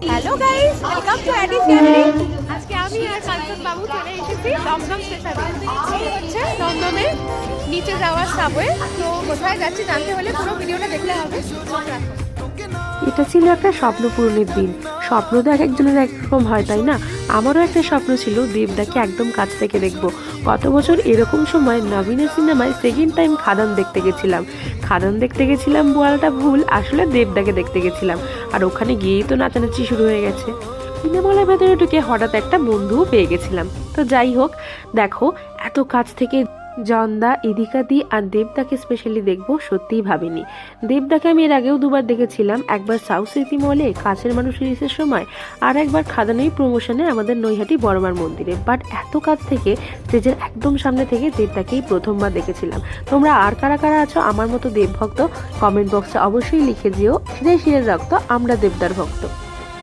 Hello guys, welcome to Adi family. আজকে আমি আর কাঞ্চন বাবু চলে এসেছি দমদম স্টেশনে। এই হচ্ছে দমদমের নিচে যাওয়ার সাবওয়ে। তো কোথায় যাচ্ছি জানতে হলে পুরো ভিডিওটা দেখতে হবে। এটা ছিল একটা স্বপ্ন পূরণের দিন। স্বপ্ন তো এক একজনের একরকম হয়, তাই না? আমারও একটা স্বপ্ন ছিল দেবদাকে একদম কাছ থেকে দেখবো। গত বছর এরকম সময় নবীনের সিনেমায় সেকেন্ড টাইম খাদান দেখতে গেছিলাম। খাদান দেখতে গেছিলাম বলাটা ভুল, আসলে দেবদাকে দেখতে গেছিলাম। আর ওখানে গিয়েই তো নাচানাচি শুরু হয়ে গেছে। সিনেমার ভেতরে ঢুকে হঠাৎ একটা বন্ধুও পেয়ে গেছিলাম। তো যাই হোক, দেখো এত কাছ থেকে জন্দা, ইদিকাদি আর দেবদাকে স্পেশালি দেখবো সত্যিই ভাবিনি। দেবদাকে আমি এর আগেও দুবার দেখেছিলাম, একবার সাউথ সিটি মলে কাছের মানুষ রিলিজের সময়, আর একবার খাদানই প্রমোশনে আমাদের নৈহাটি বড়মার মন্দিরে। বাট এত কাছ থেকে, স্টেজের একদম সামনে থেকে দেবদাকেই প্রথমবার দেখেছিলাম। তোমরা আর কারা কারা আছো আমার মতো দেবভক্ত, কমেন্ট বক্সে অবশ্যই লিখে দিও। শিরে শিরে রক্ত, আমরা দেবদার ভক্ত।